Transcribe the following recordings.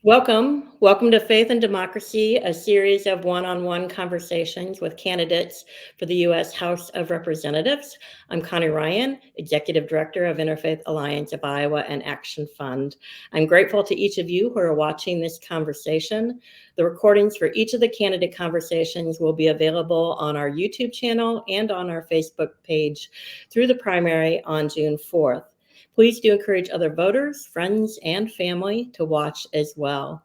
Welcome to Faith and Democracy, a series of one-on-one conversations with candidates for the U.S. House of Representatives. I'm Connie Ryan, Executive Director of Interfaith Alliance of Iowa and Action Fund. I'm grateful to each of you who are watching this conversation. The recordings for each of the candidate conversations will be available on our YouTube channel and on our Facebook page through the primary on June 4th. Please do encourage other voters, friends, and family to watch as well.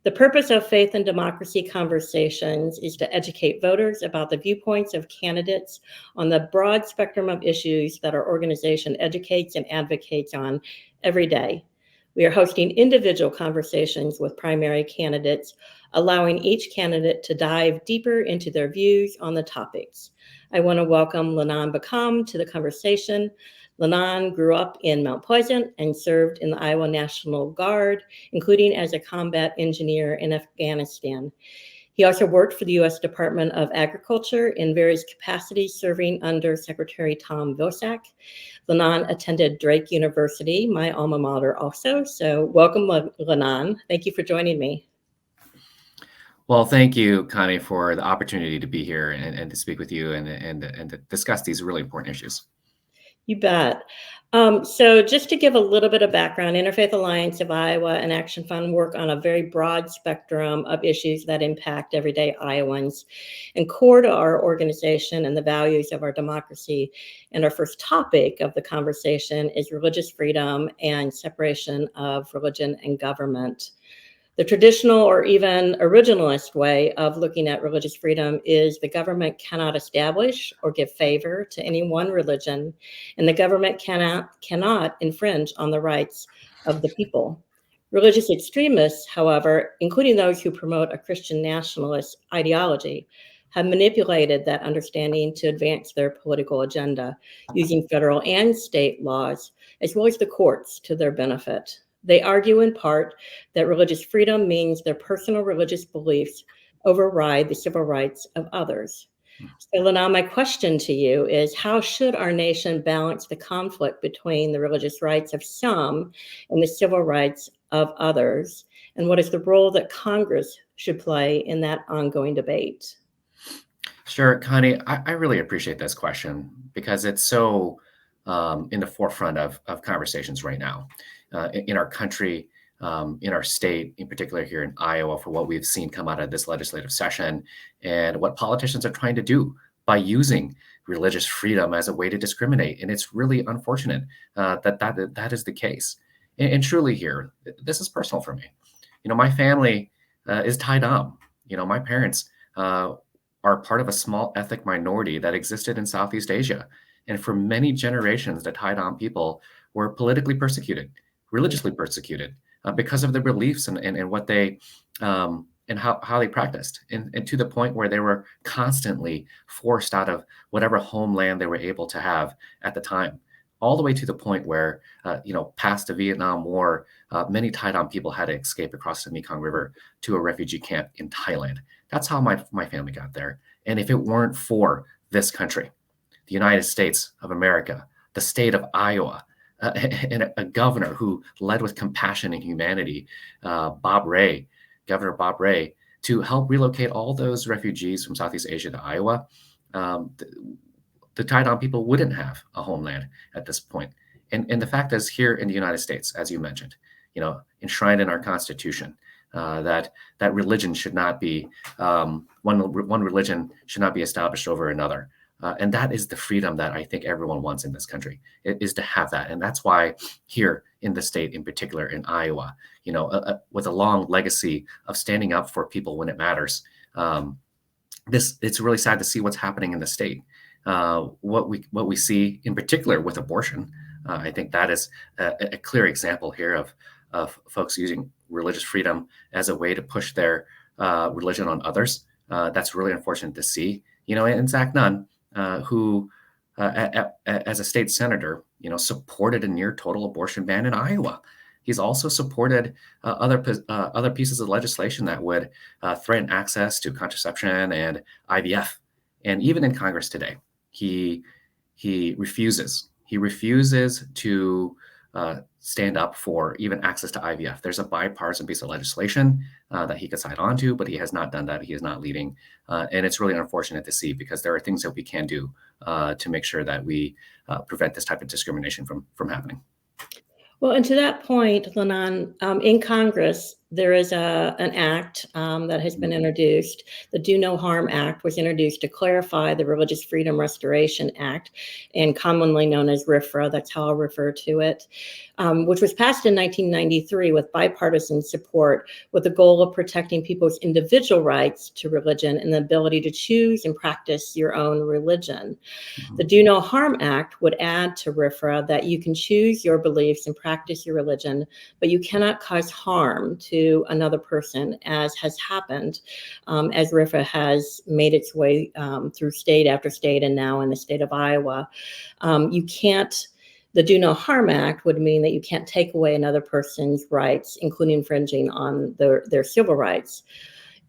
The purpose of Faith and Democracy conversations is to educate voters about the viewpoints of candidates on the broad spectrum of issues that our organization educates and advocates on every day. We are hosting individual conversations with primary candidates, allowing each candidate to dive deeper into their views on the topics. I want to welcome Lanon Baccam to the conversation. Lanon grew up in Mount Pleasant and served in the Iowa National Guard, including as a combat engineer in Afghanistan. He also worked for the U.S. Department of Agriculture in various capacities, serving under Secretary Tom Vilsack. Lanon attended Drake University, my alma mater also. So welcome, Lanon. Thank you for joining me. Well, thank you, Connie, for the opportunity to be here and to speak with you and to discuss these really important issues. You bet. So just to give a little bit of background, Interfaith Alliance of Iowa and Action Fund work on a very broad spectrum of issues that impact everyday Iowans. And core to our organization and the values of our democracy, and our first topic of the conversation is religious freedom and separation of religion and government. The traditional or even originalist way of looking at religious freedom is the government cannot establish or give favor to any one religion, and the government cannot infringe on the rights of the people. Religious extremists, however, including those who promote a Christian nationalist ideology, have manipulated that understanding to advance their political agenda, using federal and state laws, as well as the courts, to their benefit. They argue in part that religious freedom means their personal religious beliefs override the civil rights of others. So, Lanon, my question to you is, how should our nation balance the conflict between the religious rights of some and the civil rights of others? And what is the role that Congress should play in that ongoing debate? Sure, Connie, I really appreciate this question because it's so in the forefront of conversations right now. In our country, in our state, in particular here in Iowa, for what we've seen come out of this legislative session and what politicians are trying to do by using religious freedom as a way to discriminate. And it's really unfortunate that is the case. And truly here, this is personal for me. My family is Thai Dam. My parents are part of a small ethnic minority that existed in Southeast Asia. And for many generations, the Thai Dam people were politically persecuted, religiously persecuted because of their beliefs and what they and how they practiced, and to the point where they were constantly forced out of whatever homeland they were able to have at the time, all the way to the point where past the Vietnam War, many Thai Dam people had to escape across the Mekong River to a refugee camp in Thailand. That's how my family got there. And if it weren't for this country, the United States of America, the state of Iowa, and a governor who led with compassion and humanity, Governor Bob Ray, to help relocate all those refugees from Southeast Asia to Iowa, the Thai Dam people wouldn't have a homeland at this point. And the fact is, here in the United States, as you mentioned, enshrined in our Constitution, that religion should not be one religion should not be established over another. And that is the freedom that I think everyone wants in this country, is to have that. And that's why here in the state, in particular in Iowa, with a long legacy of standing up for people when it matters, it's really sad to see what's happening in the state. What we see in particular with abortion, I think that is a clear example here of folks using religious freedom as a way to push their religion on others. That's really unfortunate to see. And Zach Nunn, who, as a state senator, supported a near total abortion ban in Iowa. He's also supported other pieces of legislation that would threaten access to contraception and IVF. And even in Congress today, he refuses to stand up for even access to IVF. There's a bipartisan piece of legislation that he could sign on to, but he has not done that. He is not leading. And it's really unfortunate to see, because there are things that we can do to make sure that we prevent this type of discrimination from happening. Well, and to that point, Lanon, in Congress, there is an act that has been introduced. The Do No Harm Act was introduced to clarify the Religious Freedom Restoration Act, and commonly known as RFRA, that's how I'll refer to it, which was passed in 1993 with bipartisan support, with the goal of protecting people's individual rights to religion and the ability to choose and practice your own religion. The Do No Harm Act would add to RFRA that you can choose your beliefs and practice your religion, but you cannot cause harm to another person, as has happened as RFRA has made its way through state after state and now in the state of Iowa. You can't. The Do No Harm Act would mean that you can't take away another person's rights, including infringing on their civil rights.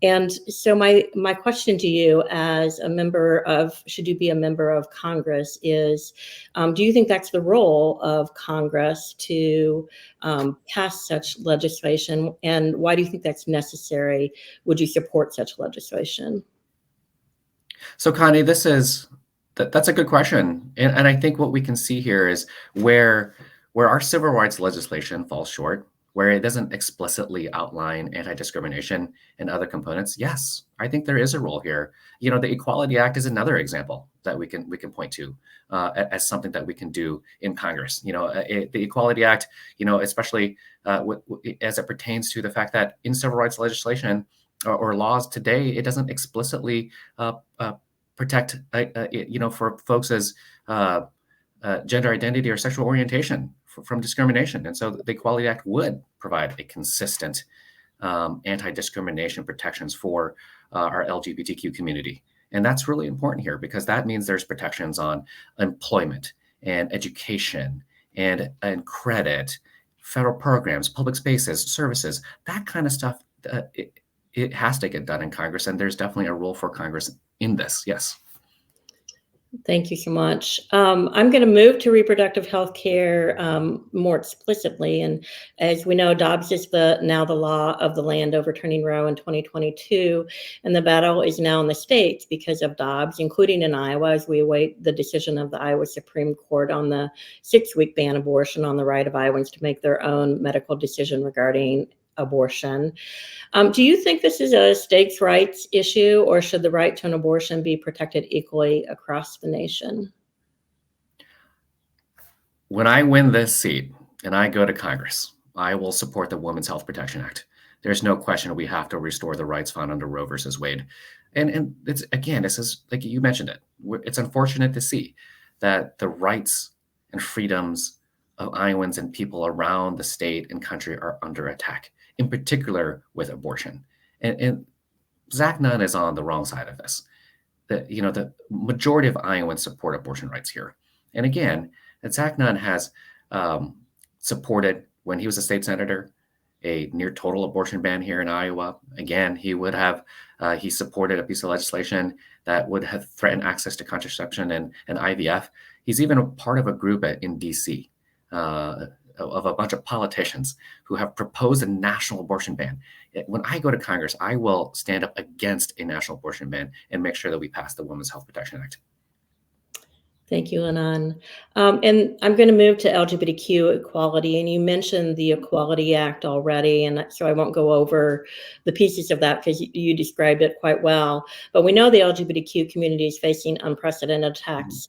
And so my question to you, as a member of, should you be a member of Congress, is do you think that's the role of Congress to pass such legislation? And why do you think that's necessary? Would you support such legislation? So, Connie, that's a good question. And I think what we can see here is where our civil rights legislation falls short, where it doesn't explicitly outline anti-discrimination and other components. Yes, I think there is a role here. The Equality Act is another example that we can point to as something that we can do in Congress. The Equality Act, especially as it pertains to the fact that in civil rights legislation or laws today, it doesn't explicitly protect, for folks as gender identity or sexual orientation from discrimination. And so the Equality Act would provide a consistent anti-discrimination protections for our LGBTQ community. And that's really important here, because that means there's protections on employment and education and credit, federal programs, public spaces, services, that kind of stuff. It has to get done in Congress, and there's definitely a role for Congress in this. Yes. Thank you so much. I'm going to move to reproductive health care more explicitly. And as we know, Dobbs is now the law of the land, overturning Roe in 2022. And the battle is now in the states because of Dobbs, including in Iowa, as we await the decision of the Iowa Supreme Court on the 6-week ban abortion on the right of Iowans to make their own medical decision regarding abortion. Do you think this is a states' rights issue, or should the right to an abortion be protected equally across the nation? When I win this seat and I go to Congress, I will support the Women's Health Protection Act. There's no question we have to restore the rights found under Roe versus Wade. And it's, again, this is, like you mentioned it, it's unfortunate to see that the rights and freedoms of Iowans and people around the state and country are under attack, in particular with abortion. And Zach Nunn is on the wrong side of this. The majority of Iowans support abortion rights here. And again, Zach Nunn has supported, when he was a state senator, a near total abortion ban here in Iowa. Again, he supported a piece of legislation that would have threatened access to contraception and IVF. He's even a part of a group in DC of a bunch of politicians who have proposed a national abortion ban. When I go to Congress, I will stand up against a national abortion ban and make sure that we pass the Women's Health Protection Act. Thank you, Lanon. And I'm going to move to LGBTQ equality. And you mentioned the Equality Act already, and so I won't go over the pieces of that because you described it quite well. But we know the LGBTQ community is facing unprecedented attacks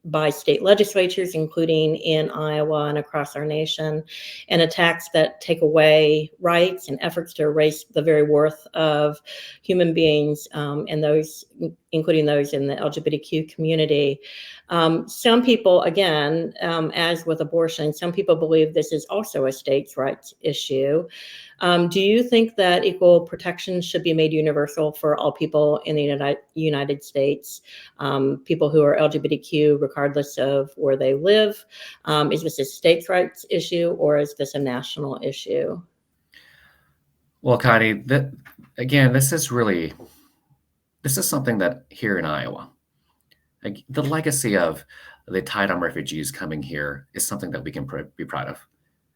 by state legislatures, including in Iowa and across our nation, and attacks that take away rights and efforts to erase the very worth of human beings, and those, including those in the LGBTQ community. Some people, again, as with abortion, some people believe this is also a states' rights issue. Do you think that equal protection should be made universal for all people in the United States, people who are LGBTQ, regardless of where they live? Is this a states' rights issue, or is this a national issue? Well, Connie, again, this is something that here in Iowa, the legacy of the Thai refugees coming here is something that we can be proud of.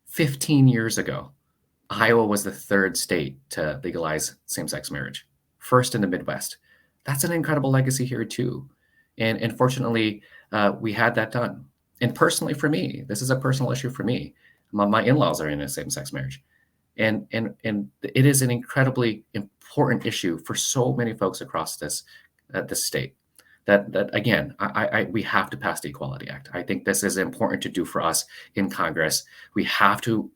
15 years ago, Iowa was the third state to legalize same-sex marriage, first in the Midwest. That's an incredible legacy here too. And fortunately, we had that done. And personally for me, this is a personal issue for me. My in-laws are in a same-sex marriage. And it is an incredibly important issue for so many folks across this state. That again, we have to pass the Equality Act. I think this is important to do for us in Congress. We have to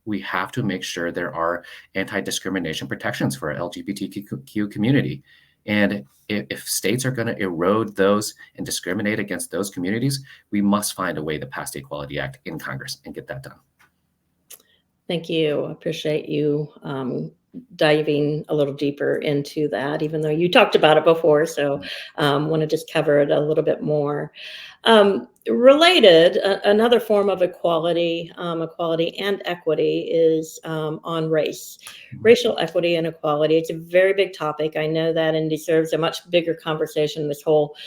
make sure there are anti-discrimination protections for our LGBTQ community. And if states are going to erode those and discriminate against those communities, we must find a way to pass the Equality Act in Congress and get that done. Thank you. I appreciate you diving a little deeper into that, even though you talked about it before. So want to just cover it a little bit more. Related, another form of equality and equity is on race. Racial equity and equality. It's a very big topic. I know that, and deserves a much bigger conversation. This whole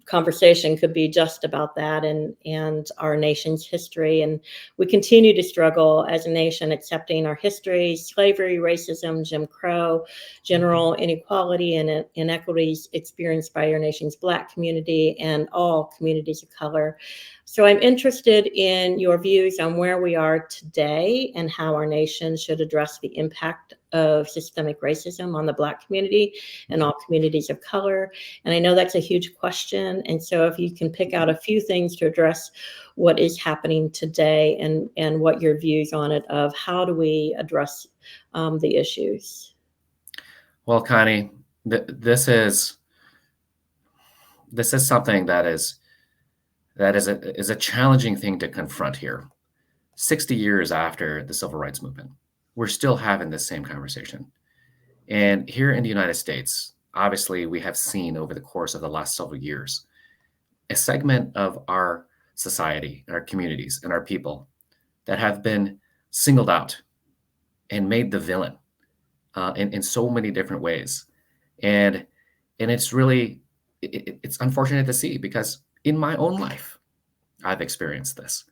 conversation could be just about that and our nation's history. And we continue to struggle as a nation accepting our history, slavery, racism, Jim Crow, general inequality and inequities experienced by our nation's Black community and all communities of color. So I'm interested in your views on where we are today and how our nation should address the impact of systemic racism on the Black community and all communities of color. And I know that's a huge question. And so if you can pick out a few things to address what is happening today and what your views on it of how do we address the issues. Well, Connie, this is something that is a challenging thing to confront here. 60 years after the Civil Rights Movement, we're still having this same conversation. And here in the United States, obviously, we have seen over the course of the last several years, a segment of our society, our communities, and our people that have been singled out and made the villain in so many different ways. And it's really, it's unfortunate to see, because in my own life, I've experienced this.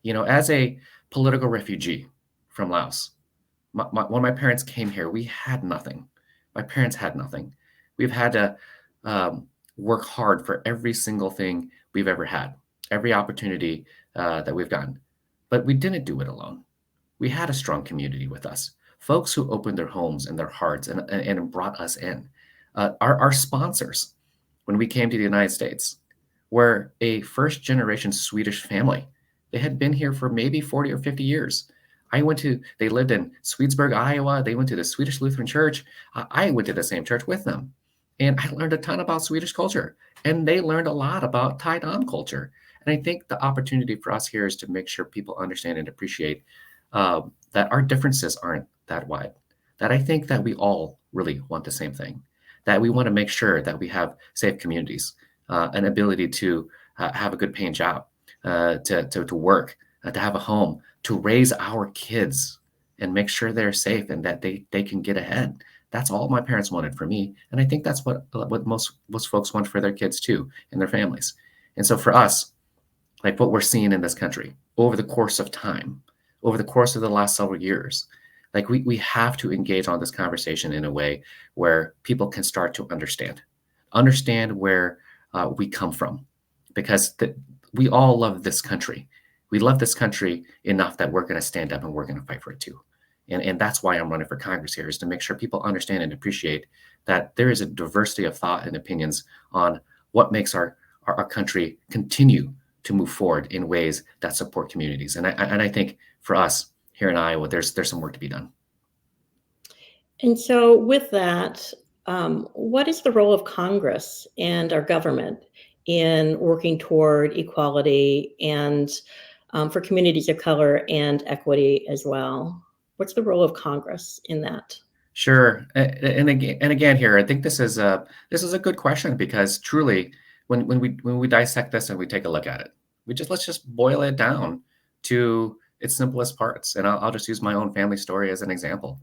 As a political refugee from Laos, when my parents came here, we had nothing. My parents had nothing. We've had to work hard for every single thing we've ever had, every opportunity that we've gotten. But we didn't do it alone. We had a strong community with us, folks who opened their homes and their hearts and brought us in. Our sponsors, when we came to the United States, were a first-generation Swedish family. They had been here for maybe 40 or 50 years. They lived in Swedesburg, Iowa. They went to the Swedish Lutheran Church. I went to the same church with them. And I learned a ton about Swedish culture. And they learned a lot about Thai culture. And I think the opportunity for us here is to make sure people understand and appreciate that our differences aren't that wide. That I think that we all really want the same thing. That we want to make sure that we have safe communities, an ability to have a good paying job, to work, to have a home, to raise our kids and make sure they're safe and that they can get ahead. That's all my parents wanted for me. And I think that's what most folks want for their kids too and their families. And so for us, like what we're seeing in this country over the course of time, over the course of the last several years, like we have to engage on this conversation in a way where people can start to understand where we come from, because we all love this country. We love this country enough that we're going to stand up and we're going to fight for it too. And that's why I'm running for Congress here, is to make sure people understand and appreciate that there is a diversity of thought and opinions on what makes our country continue to move forward in ways that support communities. And I think for us here in Iowa, there's some work to be done. And so with that, what is the role of Congress and our government in working toward equality and for communities of color and equity as well? What's the role of Congress in that? Sure. And again here, I think this is a good question, because truly, when we dissect this and we take a look at it, let's just boil it down to its simplest parts. And I'll just use my own family story as an example.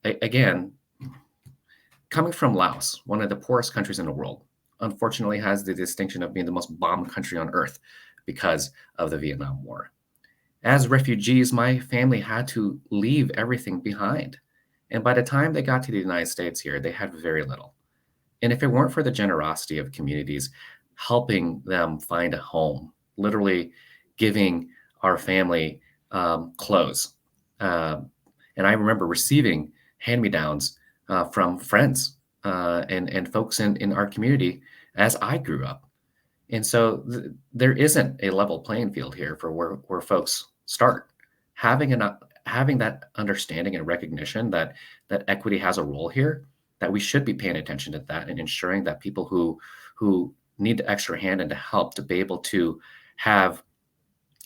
Again, coming from Laos, one of the poorest countries in the world, unfortunately has the distinction of being the most bombed country on earth because of the Vietnam War. As refugees, my family had to leave everything behind. And by the time they got to the United States here, they had very little. And if it weren't for the generosity of communities helping them find a home, literally giving our family clothes. And I remember receiving hand-me-downs from friends and folks in our community as I grew up. And so there isn't a level playing field here for where folks start. Having that understanding and recognition that equity has a role here, that we should be paying attention to that and ensuring that people who need the extra hand and to help to be able to have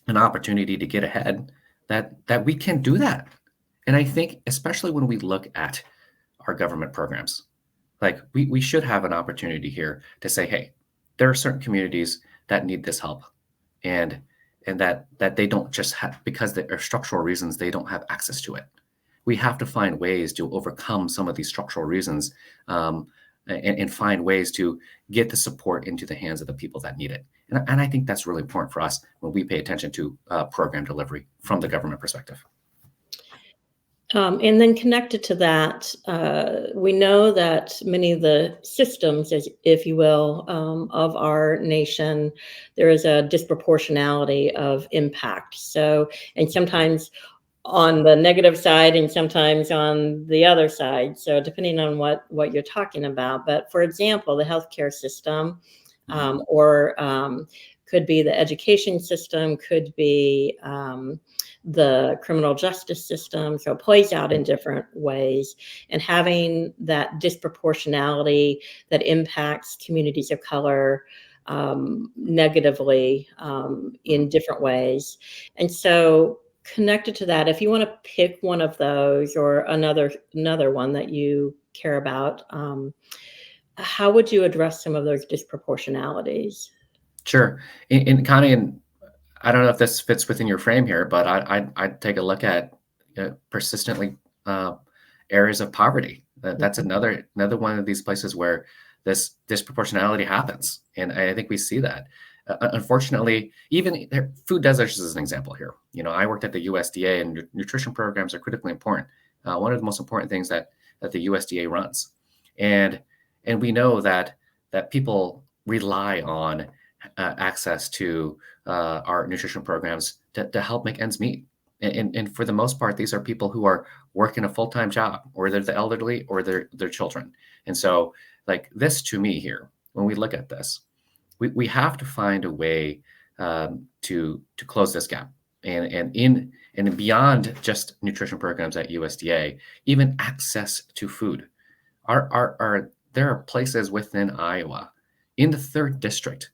an opportunity to get ahead, that we can do that. And I think especially when we look at our government programs, like we should have an opportunity here to say, hey, there are certain communities that need this help, and that they don't just have, because there are structural reasons, they don't have access to it. We have to find ways to overcome some of these structural reasons, and find ways to get the support into the hands of the people that need it. And I think that's really important for us when we pay attention to program delivery from the government perspective. And then connected to that, we know that many of the systems, if you will, of our nation, there is a disproportionality of impact. So, and sometimes on the negative side and sometimes on the other side. So depending on what you're talking about. But for example, the healthcare system, or could be the education system, could be the criminal justice system. So it plays out in different ways. And having that disproportionality that impacts communities of color negatively in different ways. And so connected to that, if you want to pick one of those or another one that you care about, how would you address some of those disproportionalities? Sure. And Connie, and I don't know if this fits within your frame here, but I'd take a look at persistently areas of poverty. That's another one of these places where this disproportionality happens, and I think we see that. Unfortunately, even food deserts is an example here. I worked at the USDA, and nutrition programs are critically important. One of the most important things that the USDA runs, and we know that people rely on access to our nutrition programs to help make ends meet. And for the most part, these are people who are working a full-time job, or they're the elderly, or they're children. And so, like this, to me here, when we look at this, we have to find a way to close this gap, and beyond just nutrition programs at USDA, even access to food. There are places within Iowa, in the 3rd district,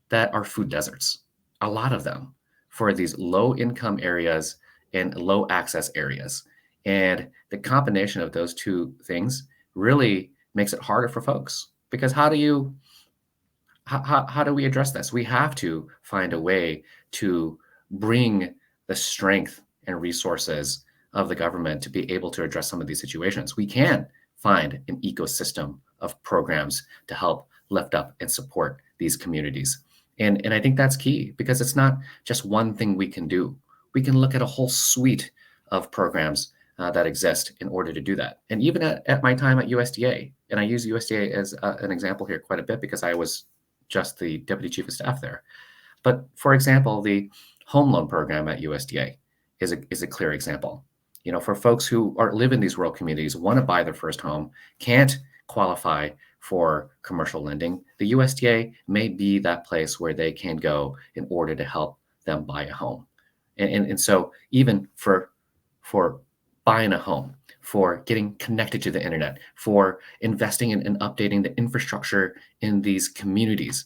that are food deserts, a lot of them, for these low income areas and low access areas. And the combination of those two things really makes it harder for folks, because how do we address this? We have to find a way to bring the strength and resources of the government to be able to address some of these situations. We can find an ecosystem of programs to help lift up and support these communities. And I think that's key, because it's not just one thing we can do. We can look at a whole suite of programs that exist in order to do that. And even at my time at USDA, and I use USDA as an example here quite a bit because I was just the deputy chief of staff there. But for example, the home loan program at USDA is a clear example. For folks who live in these rural communities, want to buy their first home, can't qualify for commercial lending, the USDA may be that place where they can go in order to help them buy a home. And so even for buying a home, for getting connected to the internet, for investing in and updating the infrastructure in these communities,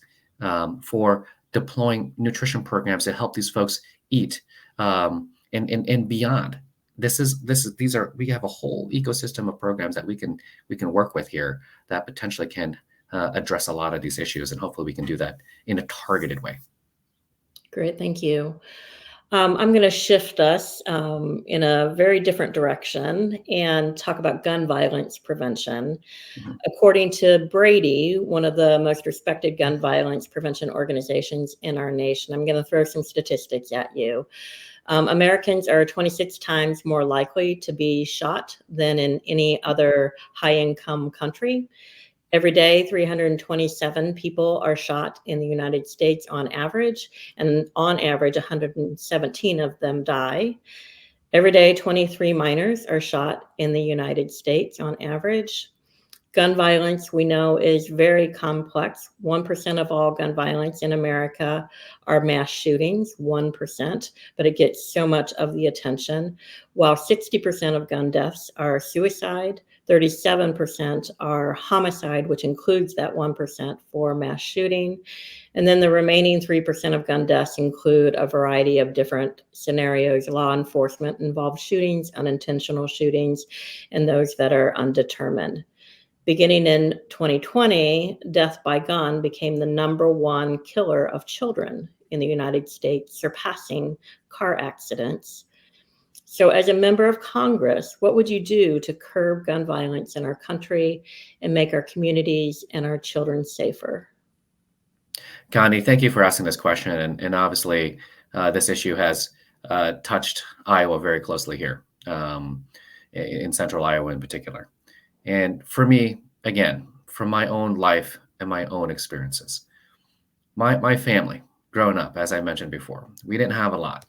for deploying nutrition programs to help these folks eat, and beyond. We have a whole ecosystem of programs that we can work with here that potentially can address a lot of these issues, and hopefully we can do that in a targeted way. Great, thank you. I'm going to shift us in a very different direction and talk about gun violence prevention. Mhm. According to Brady, one of the most respected gun violence prevention organizations in our nation, I'm going to throw some statistics at you. Americans are 26 times more likely to be shot than in any other high-income country. Every day, 327 people are shot in the United States on average, and on average, 117 of them die. Every day, 23 minors are shot in the United States on average. Gun violence, we know, is very complex. 1% of all gun violence in America are mass shootings, 1%, but it gets so much of the attention. While 60% of gun deaths are suicide, 37% are homicide, which includes that 1% for mass shooting. And then the remaining 3% of gun deaths include a variety of different scenarios. Law enforcement involved shootings, unintentional shootings, and those that are undetermined. Beginning in 2020, death by gun became the #1 killer of children in the United States, surpassing car accidents. So, as a member of Congress, what would you do to curb gun violence in our country and make our communities and our children safer? Gandhi, thank you for asking this question. And obviously, this issue has touched Iowa very closely here, in central Iowa in particular. And for me, again, from my own life and my own experiences, my family growing up, as I mentioned before, we didn't have a lot.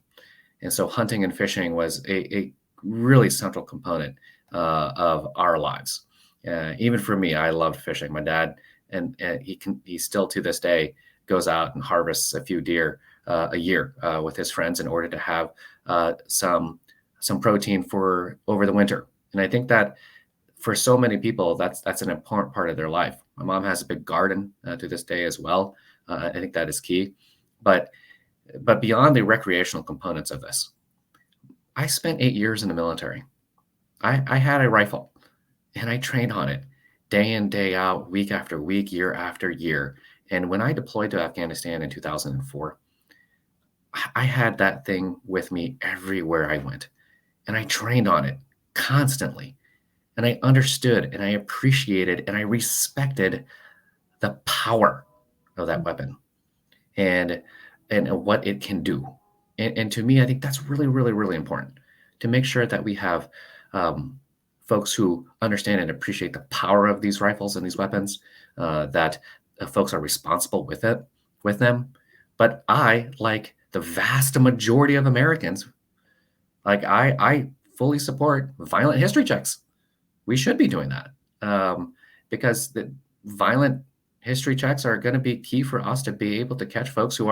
And so hunting and fishing was a really central component of our lives. Even for me, I loved fishing. My dad, and he still to this day goes out and harvests a few deer a year with his friends in order to have some protein for over the winter. And I think that for so many people, that's an important part of their life. My mom has a big garden to this day as well. I think that is key. But beyond the recreational components of this, I spent 8 years in the military. I had a rifle and I trained on it day in, day out, week after week, year after year. And when I deployed to Afghanistan in 2004, I had that thing with me everywhere I went. And I trained on it constantly. And I understood and I appreciated and I respected the power of that weapon and what it can do. And to me, I think that's really, really, really important to make sure that we have folks who understand and appreciate the power of these rifles and these weapons, that folks are responsible with them. But I, like the vast majority of Americans, like I fully support violent history checks. We should be doing that, because the violent history checks are going to be key for us to be able to catch folks who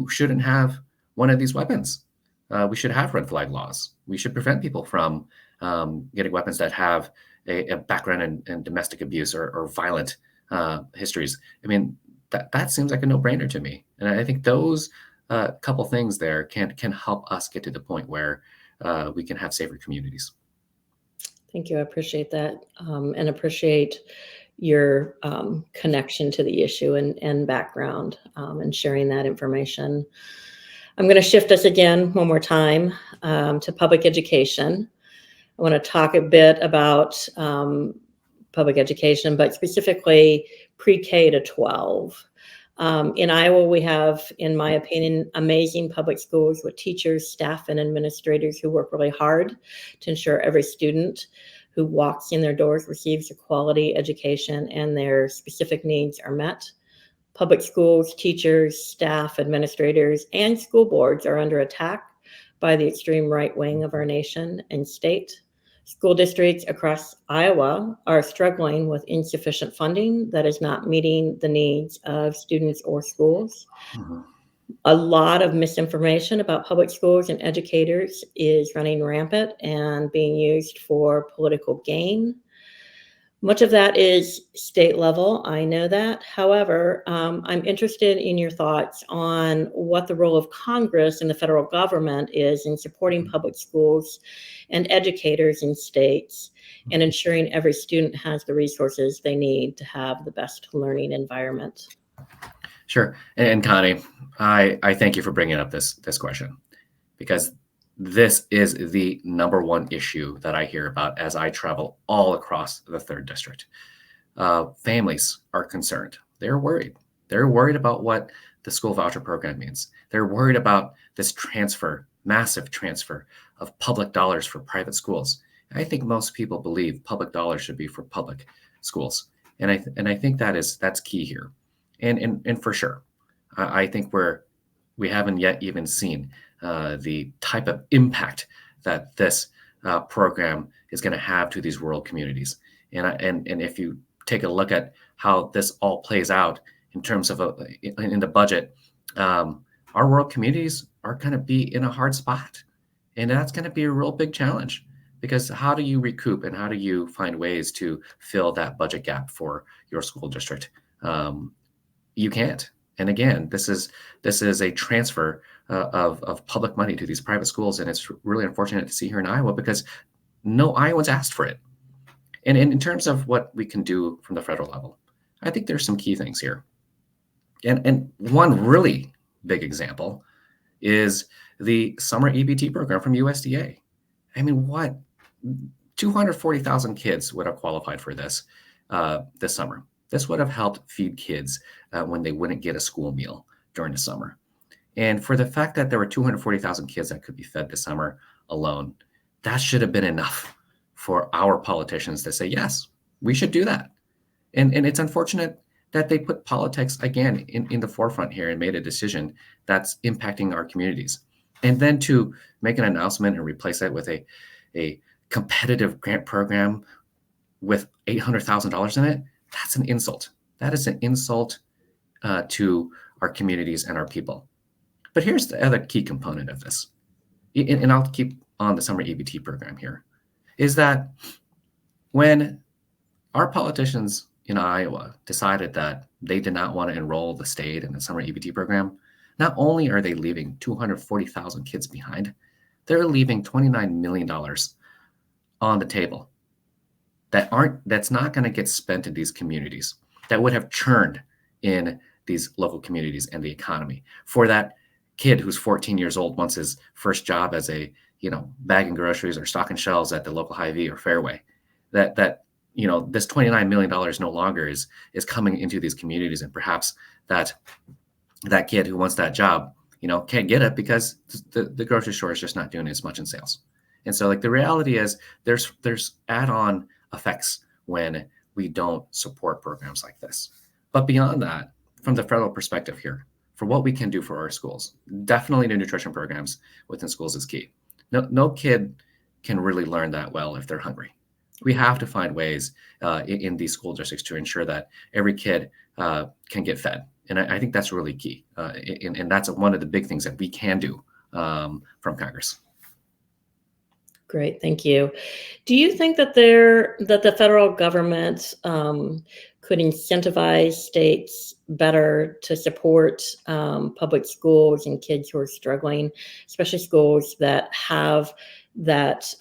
shouldn't have one of these weapons. We should have red flag laws. We should prevent people from getting weapons that have a background in domestic abuse or violent histories. I mean, that seems like a no-brainer to me. And I think those couple things there can help us get to the point where we can have safer communities. Thank you. I appreciate that, and appreciate your connection to the issue and background, and sharing that information. I'm going to shift us again one more time to public education. I want to talk a bit about public education, but specifically pre-K to 12. In Iowa, we have, in my opinion, amazing public schools with teachers, staff, and administrators who work really hard to ensure every student who walks in their doors receives a quality education and their specific needs are met. Public schools, teachers, staff, administrators, and school boards are under attack by the extreme right wing of our nation and state. School districts across Iowa are struggling with insufficient funding that is not meeting the needs of students or schools. Mhm. A lot of misinformation about public schools and educators is running rampant and being used for political gain. Much of that is state level. I know that. However, I'm interested in your thoughts on what the role of Congress and the federal government is in supporting public schools and educators in states and ensuring every student has the resources they need to have the best learning environment. Sure. And Connie, I thank you for bringing up this question, because this is the number one issue that I hear about as I travel all across the third district. Families are concerned. They're worried. They're worried about what the school voucher program means. They're worried about this transfer, massive transfer of public dollars for private schools. I think most people believe public dollars should be for public schools, and I think that's key here, and for sure, I think we haven't yet even seen the type of impact that this program is going to have to these rural communities. And if you take a look at how this all plays out in terms of in the budget, our rural communities are going to be in a hard spot, and that's going to be a real big challenge, because how do you recoup and how do you find ways to fill that budget gap for your school district? You can't. And again, this is a transfer of public money to these private schools, and it's really unfortunate to see here in Iowa because no Iowans asked for it. And in terms of what we can do from the federal level, I think there's some key things here. And one really big example is the summer EBT program from USDA. I mean, what 240,000 kids would have qualified for this summer. This would have helped feed kids when they wouldn't get a school meal during the summer. And for the fact that there were 240,000 kids that could be fed this summer alone, that should have been enough for our politicians to say, yes, we should do that. And it's unfortunate that they put politics again in the forefront here and made a decision that's impacting our communities. And then to make an announcement and replace it with a competitive grant program with $800,000 in it, that's an insult. That is an insult to our communities and our people. But here's the other key component of this, and I'll keep on the summer EBT program here, is that when our politicians in Iowa decided that they did not want to enroll the state in the summer EBT program, not only are they leaving 240,000 kids behind, they're leaving $29 million on the table that's not going to get spent in these communities, that would have churned in these local communities and the economy. For that kid who's 14 years old, wants his first job as a bagging groceries or stocking shelves at the local Hy-Vee or Fairway, that this $29 million no longer is coming into these communities, and perhaps that kid who wants that job can't get it because the grocery store is just not doing as much in sales. And so the reality is there's add-on effects when we don't support programs like this. But beyond that, from the federal perspective here, for what we can do for our schools, definitely the nutrition programs within schools is key. No kid can really learn that well if they're hungry. We have to find ways in these school districts to ensure that every kid can get fed. And I think that's really key. And that's one of the big things that we can do from Congress. Great, thank you. Do you think that the federal government could incentivize states better to support public schools and kids who are struggling, especially schools that have that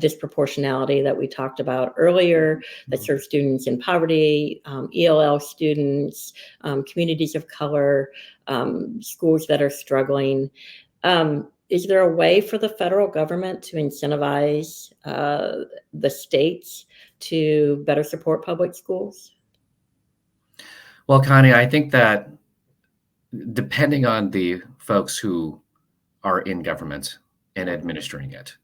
disproportionality that we talked about earlier, that serve students in poverty, ELL students, communities of color, schools that are struggling? Is there a way for the federal government to incentivize the states to better support public schools? Well, Connie, I think that depending on the folks who are in government and administering it,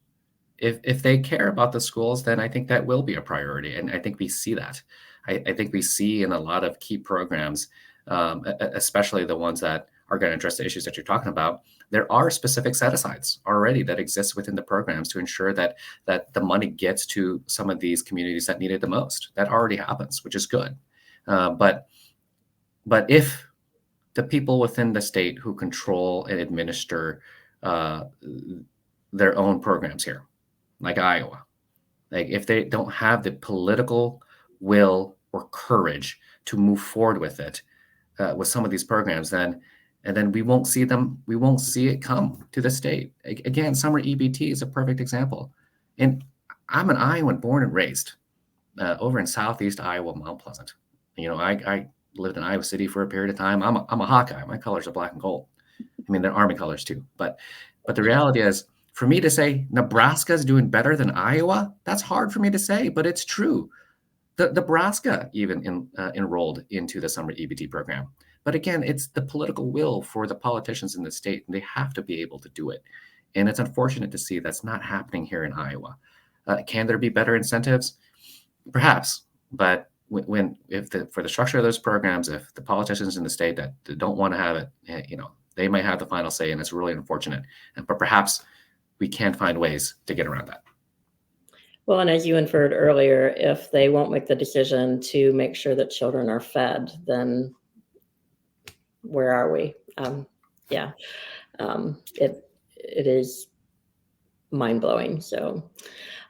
if they care about the schools, then I think that will be a priority. And I think we see that. I think we see in a lot of key programs, especially the ones that are going to address the issues that you're talking about, there are specific set-asides already that exist within the programs to ensure that the money gets to some of these communities that need it the most. That already happens, which is good. But if the people within the state who control and administer their own programs here, like Iowa, if they don't have the political will or courage to move forward with it, with some of these programs, then we won't see it come to the state. Again, summer EBT is a perfect example. And I'm an Iowan born and raised over in Southeast Iowa, Mount Pleasant. I lived in Iowa City for a period of time. I'm a Hawkeye. My colors are black and gold. I mean, they're Army colors too. But the reality is, for me to say Nebraska is doing better than Iowa, that's hard for me to say, but it's true. Nebraska even enrolled into the summer EBT program. But again, it's the political will for the politicians in the state, and they have to be able to do it. And it's unfortunate to see that's not happening here in Iowa. Can there be better incentives? Perhaps, but for the structure of those programs, if the politicians in the state that don't want to have it, they might have the final say, and it's really unfortunate. But perhaps we can find ways to get around that. Well, and as you inferred earlier, if they won't make the decision to make sure that children are fed, then where are we? It is mind-blowing. So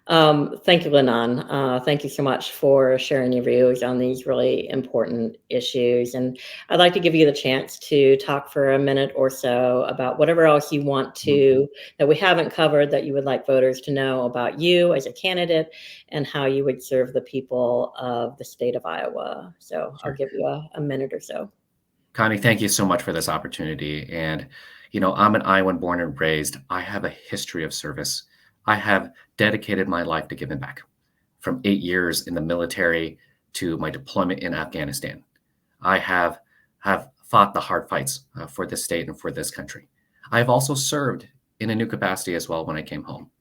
thank you, Lanon. Thank you so much for sharing your views on these really important issues. And I'd like to give you the chance to talk for a minute or so about whatever else you want to, that we haven't covered, that you would like voters to know about you as a candidate and how you would serve the people of the state of Iowa. So Sure. I'll give you a minute or so. Connie, thank you so much for this opportunity. And, I'm an Iowan born and raised. I have a history of service. I have dedicated my life to giving back, from 8 years in the military to my deployment in Afghanistan. I have fought the hard fights for this state and for this country. I have also served in a new capacity as well when I came home.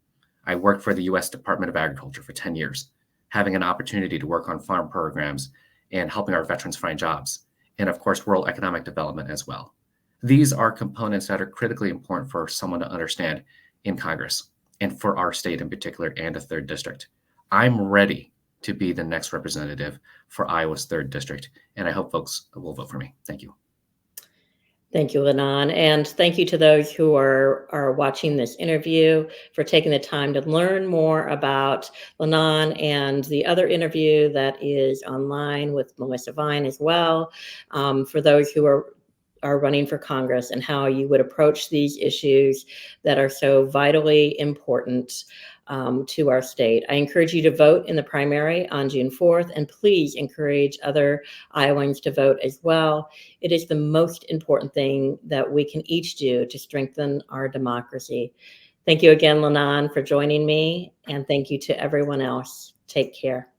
I worked for the U.S. Department of Agriculture for 10 years, having an opportunity to work on farm programs and helping our veterans find jobs, and of course, rural economic development as well. These are components that are critically important for someone to understand in Congress, and for our state in particular, and a third district. I'm ready to be the next representative for Iowa's third district, and I hope folks will vote for me. Thank you. Thank you, Lanon. And thank you to those who are watching this interview for taking the time to learn more about Lanon and the other interview that is online with Melissa Vine as well. For those who are running for Congress and how you would approach these issues that are so vitally important to our state. I encourage you to vote in the primary on June 4th, and please encourage other Iowans to vote as well. It is the most important thing that we can each do to strengthen our democracy. Thank you again, Lanon, for joining me, and thank you to everyone else. Take care.